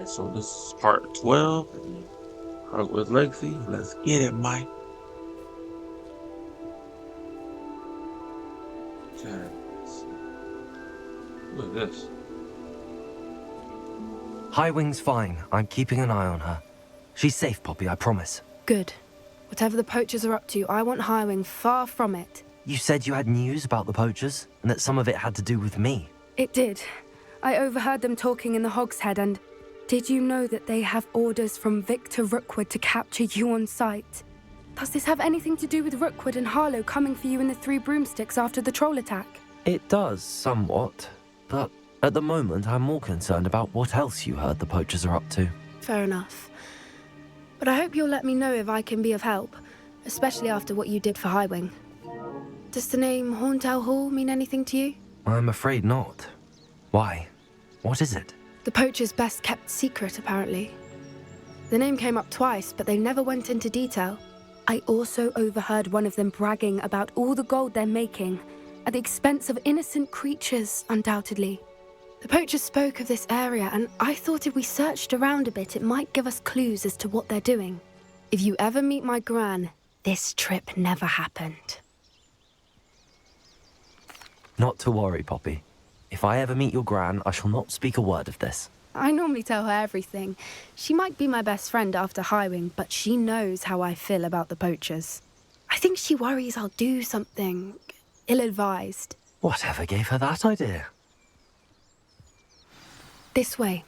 So this is part 12. Hogwarts Legacy. Let's get it, Mike. Okay. Look at this. Highwing's fine. I'm keeping an eye on her. She's safe, Poppy, I promise. Good. Whatever the poachers are up to, I want Highwing far from it. You said you had news about the poachers, and that some of it had to do with me. It did. I overheard them talking in the Hogshead, and did you know that they have orders from Victor Rookwood to capture you on sight? Does this have anything to do with Rookwood and Harlow coming for you in the Three Broomsticks after the troll attack? It does, somewhat. But at the moment, I'm more concerned about what else you heard the poachers are up to. Fair enough. But I hope you'll let me know if I can be of help, especially after what you did for Highwing. Does the name Horntail Hall mean anything to you? I'm afraid not. Why? What is it? The poacher's best kept secret, apparently. The name came up twice, but they never went into detail. I also overheard one of them bragging about all the gold they're making, at the expense of innocent creatures, undoubtedly. The poachers spoke of this area, and I thought if we searched around a bit, it might give us clues as to what they're doing. If you ever meet my gran, this trip never happened. Not to worry, Poppy. If I ever meet your gran, I shall not speak a word of this. I normally tell her everything. She might be my best friend after Highwing, but she knows how I feel about the poachers. I think she worries I'll do something ill-advised. Whatever gave her that idea? This way.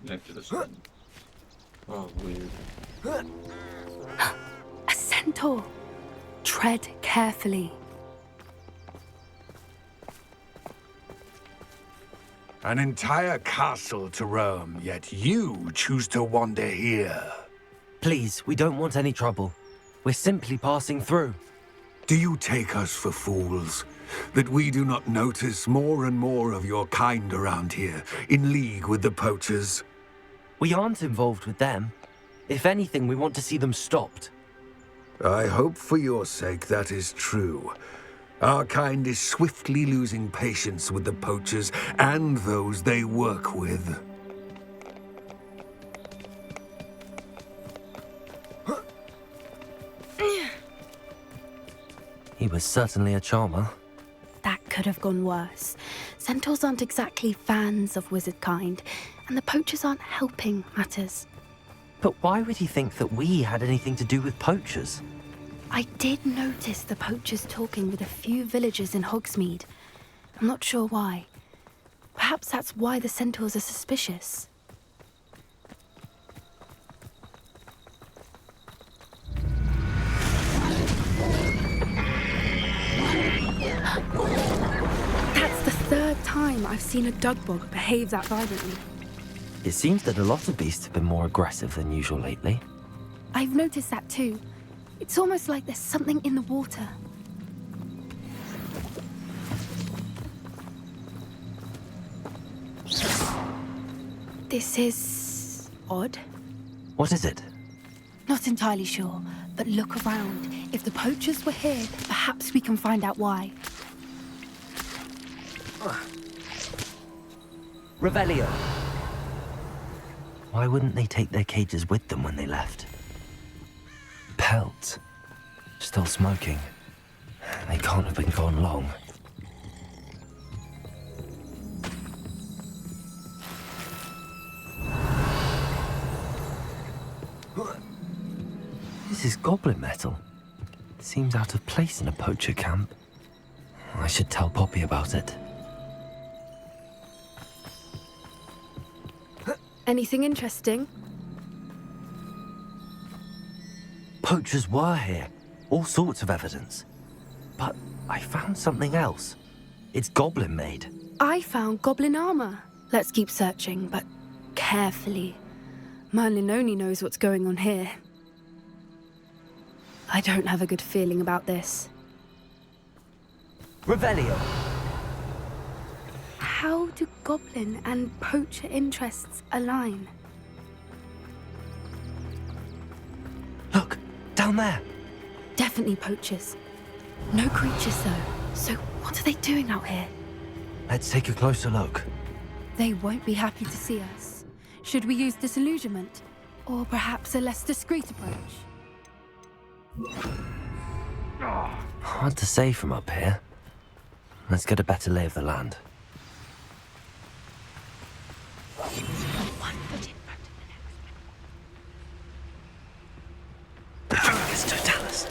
Next to the sun. Oh, weird. A centaur. Tread carefully. An entire castle to roam, yet you choose to wander here. Please, we don't want any trouble. We're simply passing through. Do you take us for fools? That we do not notice more and more of your kind around here, in league with the poachers? We aren't involved with them. If anything, we want to see them stopped. I hope for your sake that is true. Our kind is swiftly losing patience with the poachers and those they work with. He was certainly a charmer. That could have gone worse. Centaurs aren't exactly fans of wizard kind, and the poachers aren't helping matters. But why would he think that we had anything to do with poachers? I did notice the poachers talking with a few villagers in Hogsmeade. I'm not sure why. Perhaps that's why the centaurs are suspicious. That's the third time I've seen a dugbog behave that violently. It seems that a lot of beasts have been more aggressive than usual lately. I've noticed that too. It's almost like there's something in the water. This is odd. What is it? Not entirely sure, but look around. If the poachers were here, perhaps we can find out why. Revelio. Why wouldn't they take their cages with them when they left? Pelts. Still smoking. They can't have been gone long. This is goblin metal. Seems out of place in a poacher camp. I should tell Poppy about it. Anything interesting? Poachers were here. All sorts of evidence. But I found something else. It's goblin made. I found goblin armor. Let's keep searching, but carefully. Merlin only knows what's going on here. I don't have a good feeling about this. Revelio. How do goblin and poacher interests align? Look, Down there. Definitely poachers. No creatures, though. So what are they doing out here? Let's take a closer look. They won't be happy to see us. Should we use disillusionment? Or perhaps a less discreet approach? Hard to say from up here. Let's get a better lay of the land. One foot in front of the next. The Dracus Totalis.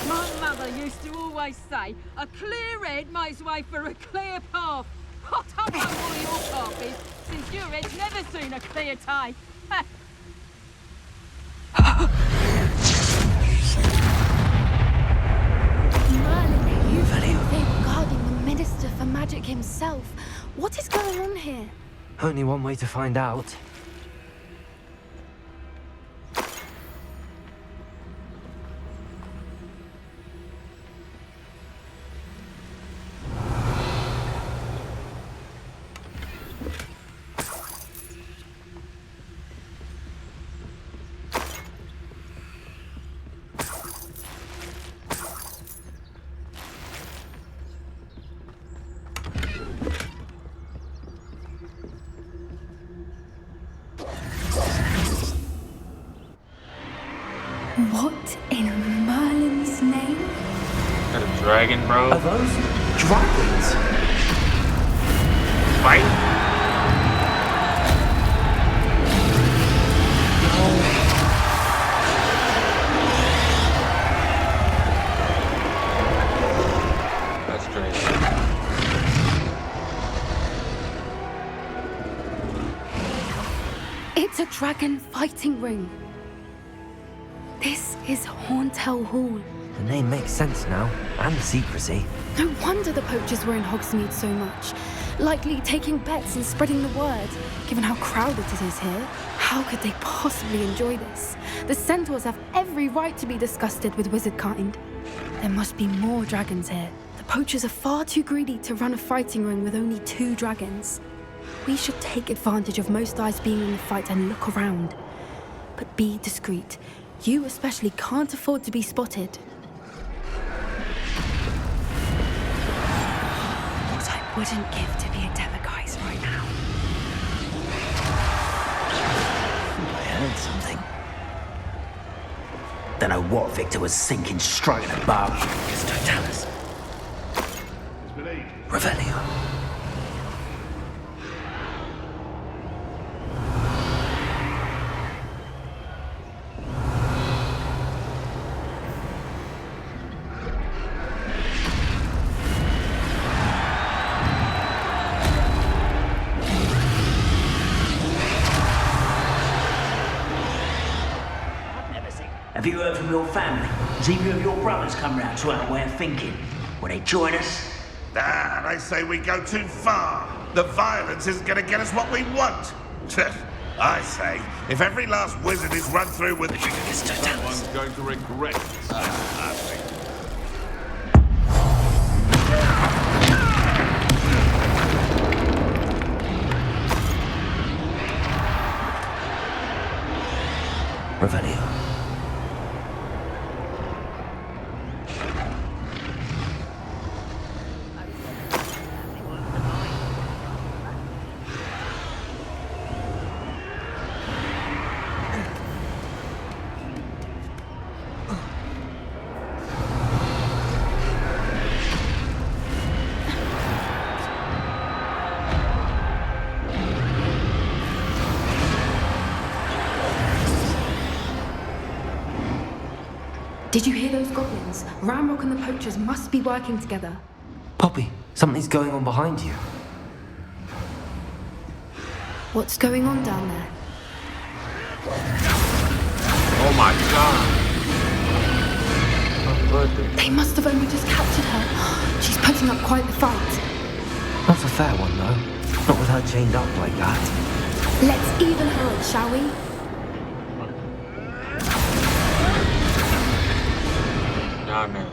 My mother used to always say, a clear head makes way for a clear path. I don't know what your path is, since your head's never seen a clear day. Merlin, they were guarding the Minister for Magic himself. What is going on here? Only one way to find out. What in Merlin's name? Got a dragon, bro. Are those dragons? Fight. That's crazy. It's a dragon fighting ring. This is Hauntel Hall. The name makes sense now, and the secrecy. No wonder the poachers were in Hogsmeade so much. Likely taking bets and spreading the word, given how crowded it is here. How could they possibly enjoy this? The centaurs have every right to be disgusted with wizard kind. There must be more dragons here. The poachers are far too greedy to run a fighting ring with only 2 dragons. We should take advantage of most eyes being in the fight and look around. But be discreet. You especially can't afford to be spotted. What I wouldn't give to be a Demiguise right now. I heard something. Don't know what Victor was sinking straight above. Dracus Totalis. Revelio. Have you heard from your family? Has either of your brothers come round to our way of thinking? Will they join us? Ah, they say we go too far. The violence isn't going to get us what we want. I say, if every last wizard is run through with Someone's going to regret this. Revelio. Did you hear those goblins? Ramrock and the poachers must be working together. Poppy, something's going on behind you. What's going on down there? Oh my god. My birthday. They must have only just captured her. She's putting up quite the fight. Not a fair one, though. Not with her chained up like that. Let's even her up, shall we? down there.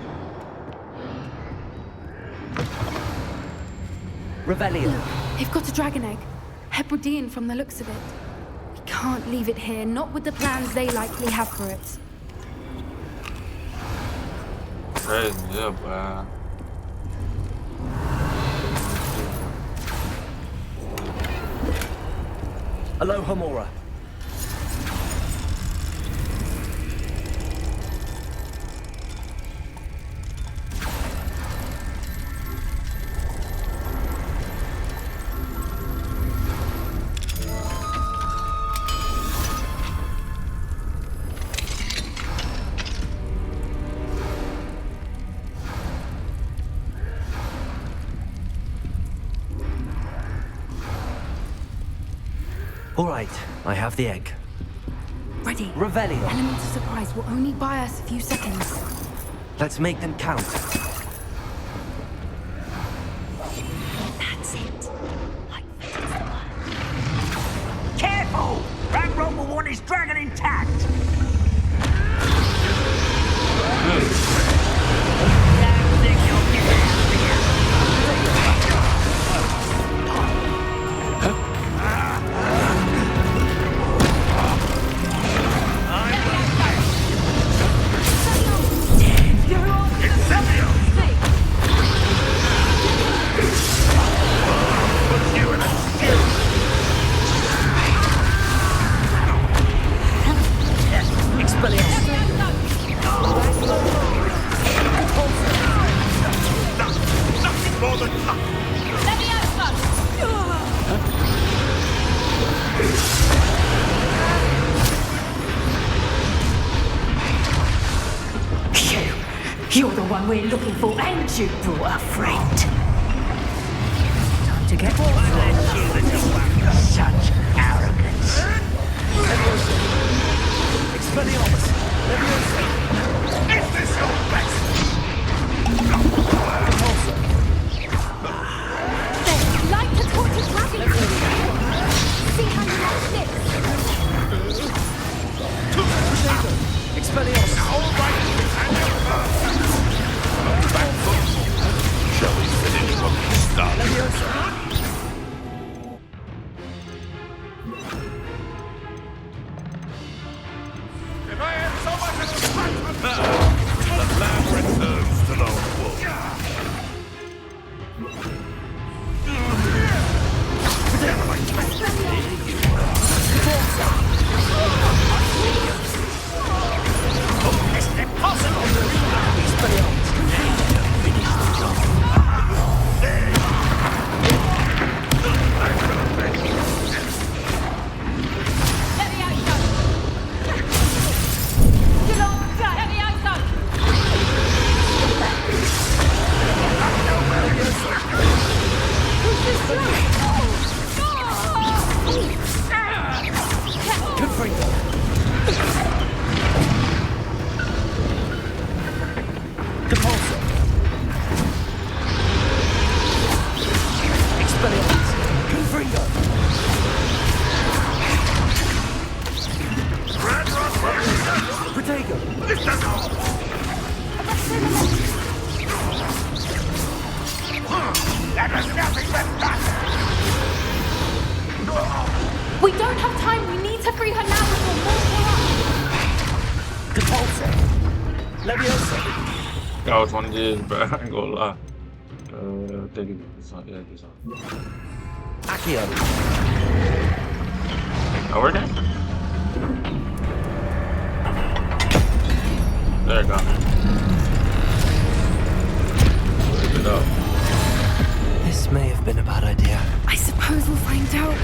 Revelio. They've got a dragon egg. Hebridean from the looks of it. We can't leave it here, not with the plans they likely have for it. Crazy, yeah, boy. Aloha Mora. All right, I have the egg. Ready. Revelio. Element of surprise will only buy us a few seconds. Let's make them count. That's it. Careful! Ranrock will want his dragon intact. You're the one we're looking for, and you brought a friend. Time to get Such arrogance. Expelliarmus. Is this your best? Light the torch of dragon. See how you like this. Expelliarmus. All right, and you're first. Back foot. Shall we finish what we started? If I had so much as a touch of the land returns to the wolf. It's impossible! We don't have time. We need to free her now before more pull up. Leviosa. I was one of these, bro. I ain't gonna lie. Take this on. Yeah, this on. Accio. Oh, we're done. There you go. Flip it up. This may have been a bad idea. I suppose we'll find out.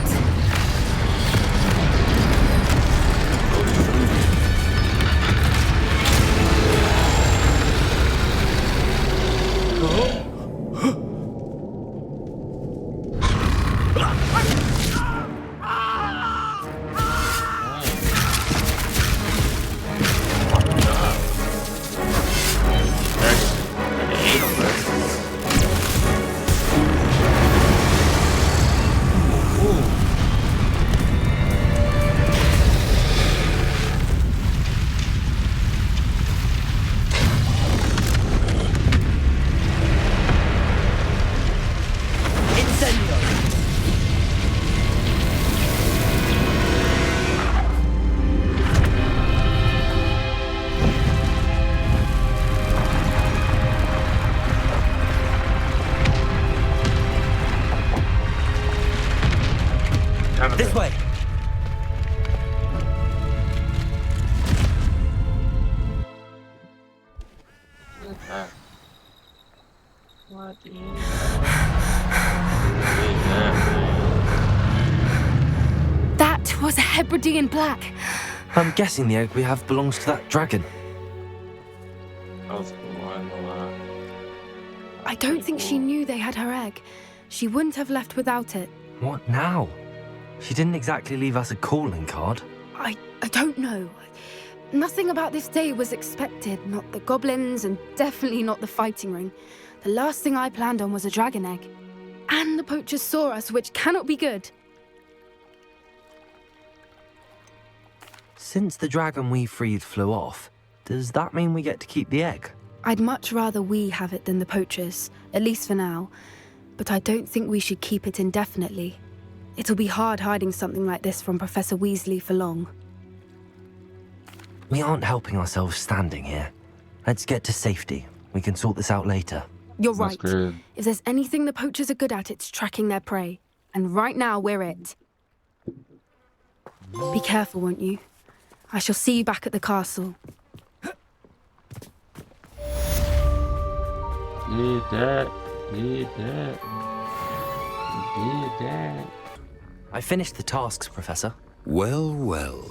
That was a Hebridean black. I'm guessing the egg we have belongs to that dragon. That was cool, I ain't gonna lie. I don't think she knew they had her egg. She wouldn't have left without it. What now? She didn't exactly leave us a calling card. I don't know. Nothing about this day was expected. Not the goblins, and definitely not the fighting ring. The last thing I planned on was a dragon egg. And the poachers saw us, which cannot be good. Since the dragon we freed flew off, does that mean we get to keep the egg? I'd much rather we have it than the poachers, at least for now. But I don't think we should keep it indefinitely. It'll be hard hiding something like this from Professor Weasley for long. We aren't helping ourselves standing here. Let's get to safety. We can sort this out later. You're That's right. good. If there's anything the poachers are good at, it's tracking their prey. And right now, we're it. Be careful, won't you? I shall see you back at the castle. Did that. Did that. Did that. I finished the tasks, Professor. Well, well.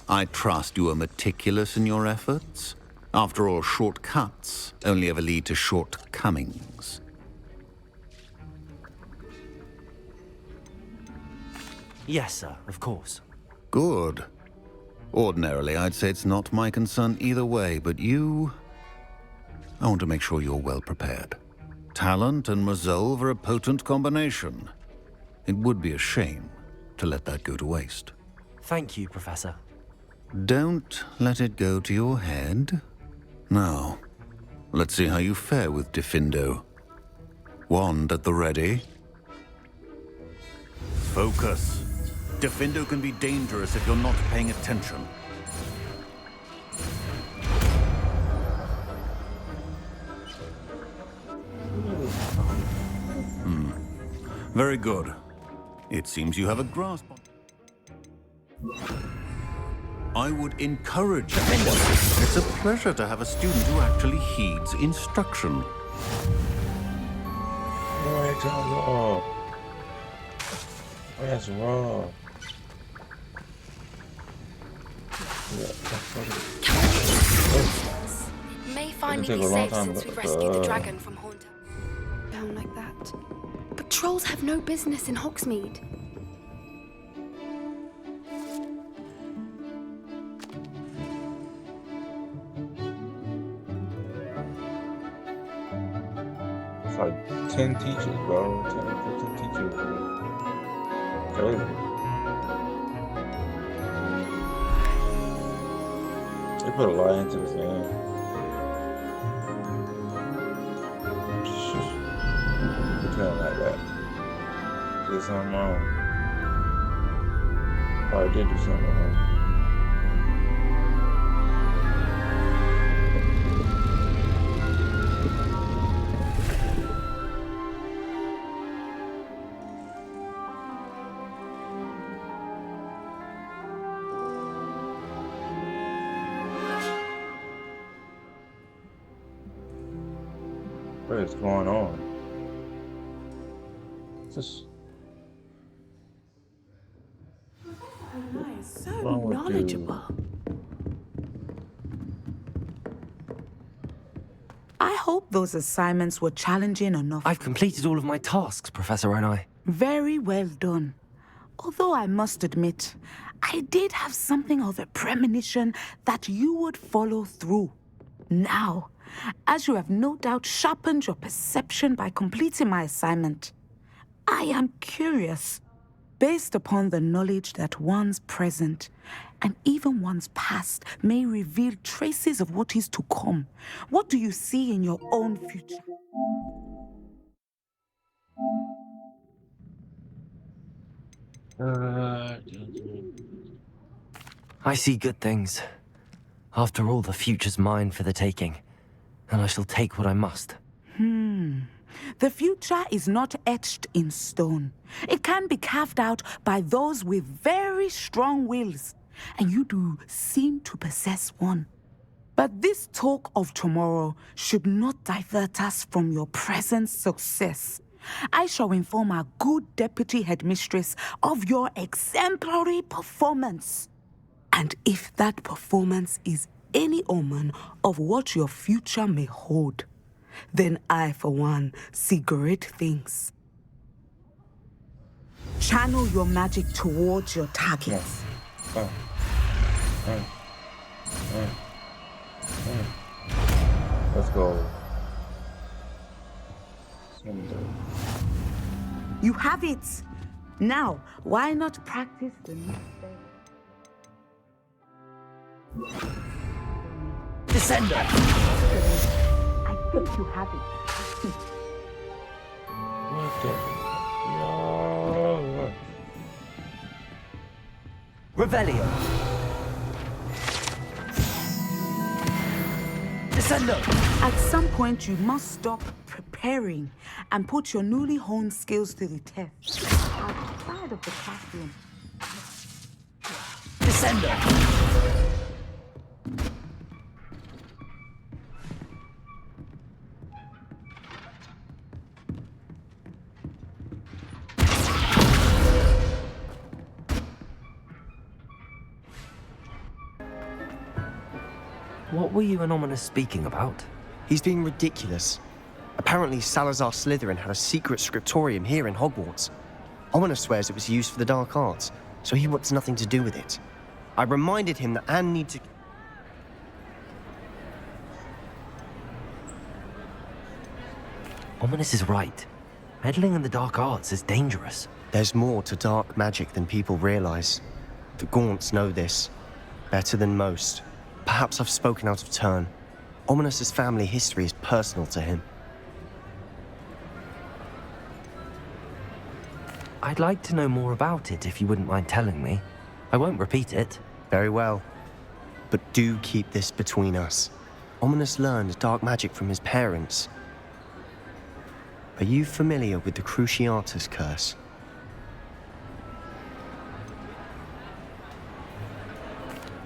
I trust you are meticulous in your efforts. After all, shortcuts only ever lead to shortcomings. Yes, sir, of course. Good. Ordinarily, I'd say it's not my concern either way, but you... I want to make sure you're well prepared. Talent and resolve are a potent combination. It would be a shame to let that go to waste. Thank you, Professor. Don't let it go to your head. Now, let's see how you fare with Diffindo. Wand at the ready. Focus. Diffindo can be dangerous if you're not paying attention. Very good. It seems you have a grasp on... I would encourage you. It's a pleasure to have a student who actually heeds instruction. Where's raw? Where's raw? It may finally take be a long safe time, since but, we've rescued the dragon from Haunter. Down like that. But trolls have no business in Hogsmeade. It's like 10 teachers, bro. 10, 15 teachers, bro. Crazy. They put a lot into this game. Pretend like that. Did something wrong. Probably did do something wrong. What is going on? Just So wrong with you? knowledgeable. I hope those assignments were challenging enough. I've completed all of my tasks, Professor Onai. Very well done. Although I must admit, I did have something of a premonition that you would follow through. Now, as you have no doubt sharpened your perception by completing my assignment, I am curious, based upon the knowledge that one's present and even one's past may reveal traces of what is to come. What do you see in your own future? I see good things. After all, the future's mine for the taking, and I shall take what I must. The future is not etched in stone. It can be carved out by those with very strong wills, and you do seem to possess one. But this talk of tomorrow should not divert us from your present success. I shall inform our good deputy headmistress of your exemplary performance. And if that performance is any omen of what your future may hold, then I, for one, see great things. Channel your magic towards your targets. Let's go. You have it. Now, why not practice the next day? Descender! I think you have it. What the? No. Revelio! Descendo! At some point, you must stop preparing and put your newly honed skills to the test outside of the classroom. Descendo! What were you and Ominous speaking about? He's being ridiculous. Apparently, Salazar Slytherin had a secret scriptorium here in Hogwarts. Ominous swears it was used for the dark arts, so he wants nothing to do with it. I reminded him that Anne needs to... Ominous is right. Meddling in the dark arts is dangerous. There's more to dark magic than people realize. The Gaunts know this. Better than most. Perhaps I've spoken out of turn. Ominous's family history is personal to him. I'd like to know more about it if you wouldn't mind telling me. I won't repeat it. Very well. But do keep this between us. Ominous learned dark magic from his parents. Are you familiar with the Cruciatus curse?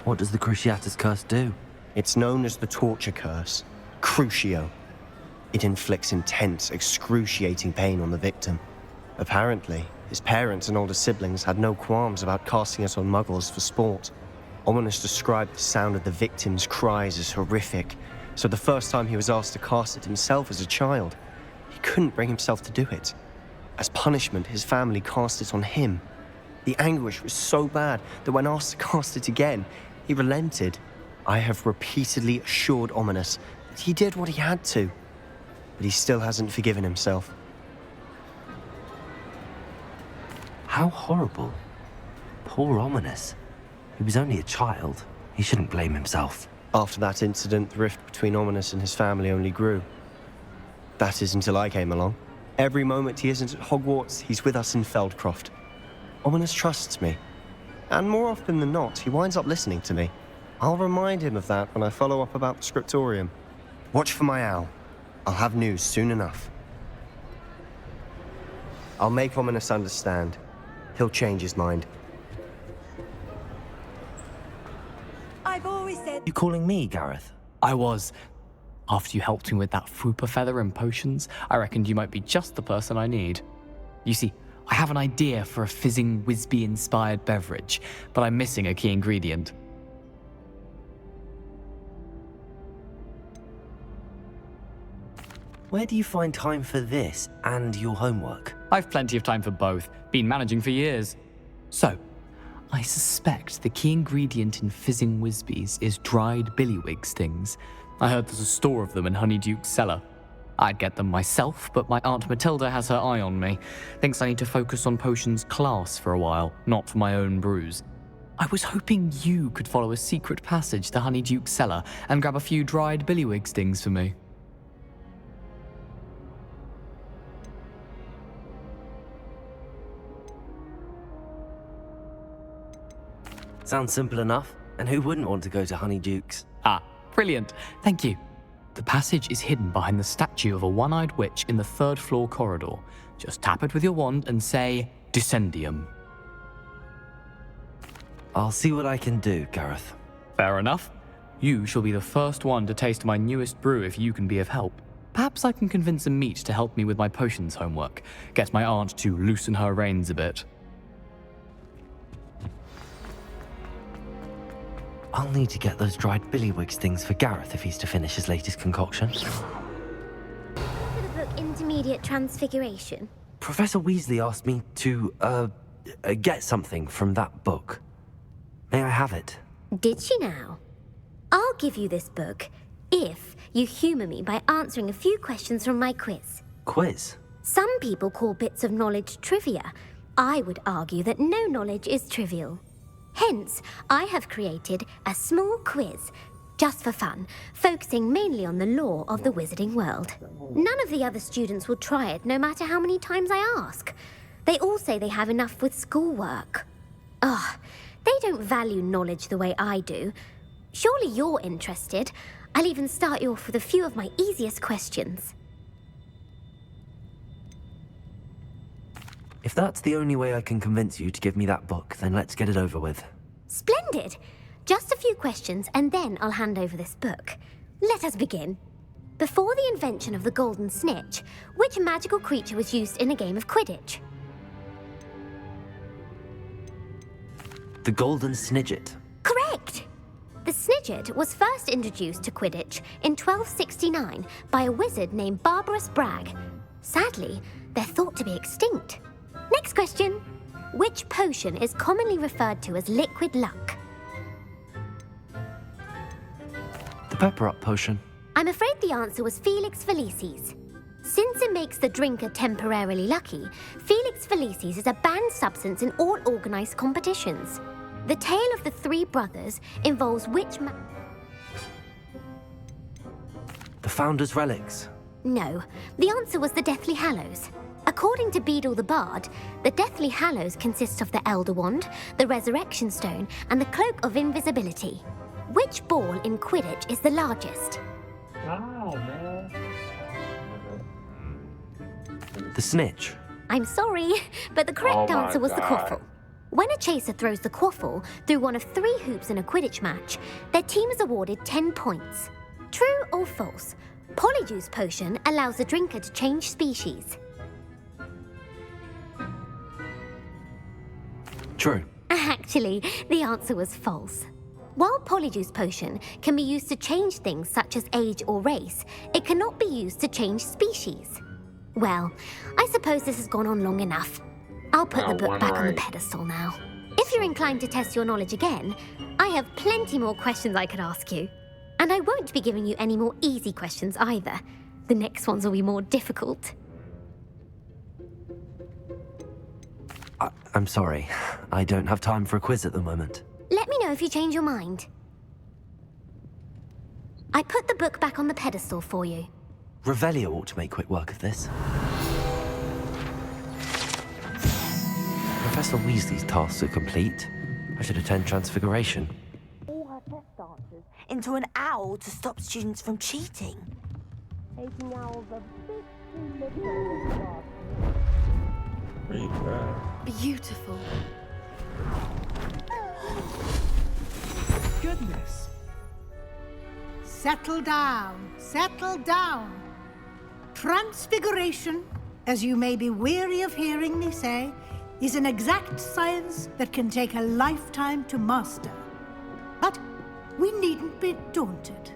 What does the Cruciatus curse do? It's known as the torture curse, Crucio. It inflicts intense, excruciating pain on the victim. Apparently, his parents and older siblings had no qualms about casting it on muggles for sport. Ominous described the sound of the victim's cries as horrific, so the first time he was asked to cast it himself as a child, he couldn't bring himself to do it. As punishment, his family cast it on him. The anguish was so bad that when asked to cast it again, he relented. I have repeatedly assured Ominous that he did what he had to, but he still hasn't forgiven himself. How horrible. Poor Ominous. He was only a child. He shouldn't blame himself. After that incident, the rift between Ominous and his family only grew. That is until I came along. Every moment he isn't at Hogwarts, he's with us in Feldcroft. Ominous trusts me. And more often than not, he winds up listening to me. I'll remind him of that when I follow up about the scriptorium. Watch for my owl. I'll have news soon enough. I'll make Ominous understand. He'll change his mind. I've always said... You calling me, Gareth? I was. After you helped me with that Fooper feather and potions, I reckoned you might be just the person I need. You see, I have an idea for a fizzing Whizbee-inspired beverage, but I'm missing a key ingredient. Where do you find time for this and your homework? I've plenty of time for both. Been managing for years. So, I suspect the key ingredient in fizzing Whizbees is dried billywig stings. I heard there's a store of them in Honeyduke's cellar. I'd get them myself, but my Aunt Matilda has her eye on me. Thinks I need to focus on potions class for a while, not for my own brews. I was hoping you could follow a secret passage to Honeyduke's cellar and grab a few dried billywig stings for me. Sounds simple enough. And who wouldn't want to go to Honeyduke's? Ah, brilliant. Thank you. The passage is hidden behind the statue of a one-eyed witch in the third-floor corridor. Just tap it with your wand and say, Descendium. I'll see what I can do, Gareth. Fair enough. You shall be the first one to taste my newest brew if you can be of help. Perhaps I can convince a meat to help me with my potions homework. Get my aunt to loosen her reins a bit. I'll need to get those dried billywigs things for Gareth if he's to finish his latest concoction. For the book Intermediate Transfiguration. Professor Weasley asked me to, get something from that book. May I have it? Did she now? I'll give you this book if you humour me by answering a few questions from my quiz. Quiz? Some people call bits of knowledge trivia. I would argue that no knowledge is trivial. Hence, I have created a small quiz, just for fun, focusing mainly on the lore of the wizarding world. None of the other students will try it, no matter how many times I ask. They all say they have enough with schoolwork. Ugh, they don't value knowledge the way I do. Surely you're interested. I'll even start you off with a few of my easiest questions. If that's the only way I can convince you to give me that book, then let's get it over with. Splendid! Just a few questions, and then I'll hand over this book. Let us begin. Before the invention of the golden snitch, which magical creature was used in a game of Quidditch? The Golden Snidget. Correct! The Snidget was first introduced to Quidditch in 1269 by a wizard named Barbarous Bragg. Sadly, they're thought to be extinct. Next question. Which potion is commonly referred to as liquid luck? The Pepper Up potion. I'm afraid the answer was Felix Felicis. Since it makes the drinker temporarily lucky, Felix Felicis is a banned substance in all organised competitions. The tale of the three brothers involves which The Founder's Relics. No, the answer was the Deathly Hallows. According to Beadle the Bard, the Deathly Hallows consists of the Elder Wand, the Resurrection Stone, and the Cloak of Invisibility. Which ball in Quidditch is the largest? Oh, man. The Snitch. I'm sorry, but the correct Oh my answer was the God. quaffle. When a chaser throws the quaffle through one of 3 hoops in a Quidditch match, their team is awarded 10 points. True or false? Polyjuice potion allows the drinker to change species. True. Actually, the answer was false. While Polyjuice potion can be used to change things such as age or race, it cannot be used to change species. Well, I suppose this has gone on long enough. I'll put the book back on the pedestal now. If you're inclined to test your knowledge again, I have plenty more questions I could ask you. And I won't be giving you any more easy questions either. The next ones will be more difficult. I'm sorry. I don't have time for a quiz at the moment. Let me know if you change your mind. I put the book back on the pedestal for you. Revelio ought to make quick work of this. Professor Weasley's tasks are complete. I should attend Transfiguration. All her test answers into an owl to stop students from cheating. Taking owls a bit Beautiful. Goodness. Settle down, settle down. Transfiguration, as you may be weary of hearing me say, is an exact science that can take a lifetime to master. But we needn't be daunted.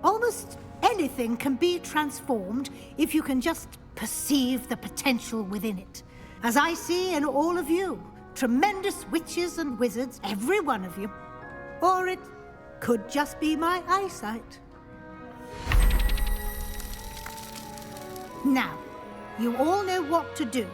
Almost anything can be transformed if you can just perceive the potential within it. As I see in all of you, tremendous witches and wizards, every one of you. Or it could just be my eyesight. Now, you all know what to do.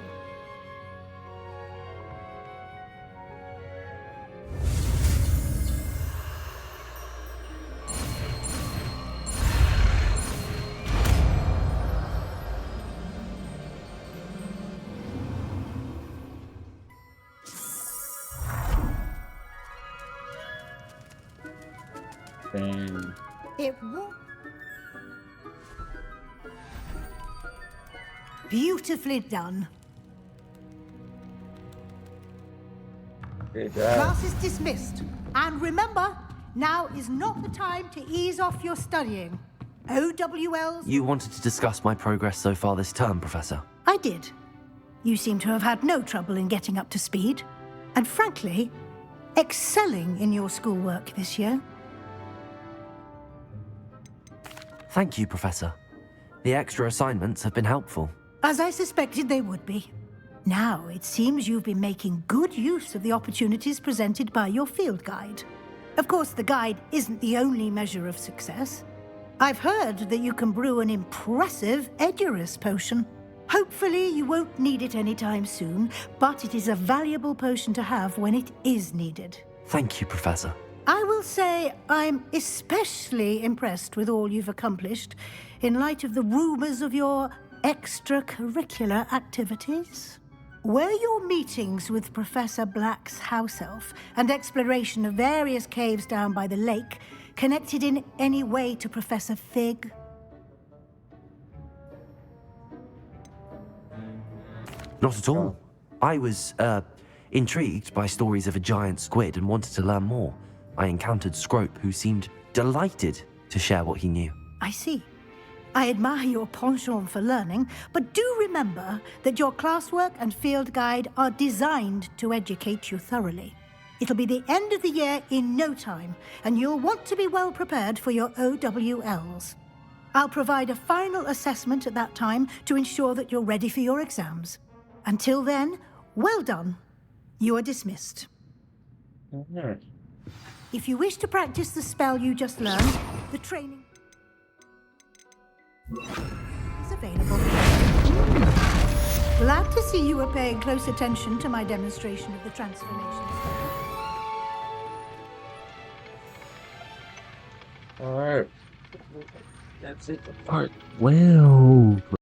Dang. It won't. Beautifully done. Good job. Class is dismissed. And remember, Now is not the time to ease off your studying. OWLs... You wanted to discuss my progress so far this term, Professor. I did. You seem to have had no trouble in getting up to speed. And frankly, excelling in your schoolwork this year. Thank you, Professor. The extra assignments have been helpful. As I suspected they would be. Now, it seems you've been making good use of the opportunities presented by your field guide. Of course, the guide isn't the only measure of success. I've heard that you can brew an impressive Edurus potion. Hopefully, you won't need it anytime soon, but it is a valuable potion to have when it is needed. Thank you, Professor. I will say I'm especially impressed with all you've accomplished in light of the rumors of your extracurricular activities. Were your meetings with Professor Black's house elf and exploration of various caves down by the lake connected in any way to Professor Fig? Not at all. I was, intrigued by stories of a giant squid and wanted to learn more. I encountered Scrope, who seemed delighted to share what he knew. I see. I admire your penchant for learning, but do remember that your classwork and field guide are designed to educate you thoroughly. It'll be the end of the year in no time, and you'll want to be well prepared for your OWLs. I'll provide a final assessment at that time to ensure that you're ready for your exams. Until then, well done. You are dismissed. If you wish to practice the spell you just learned, the training is available. Glad to see you are paying close attention to my demonstration of the transformation. Alright. That's it. Part well.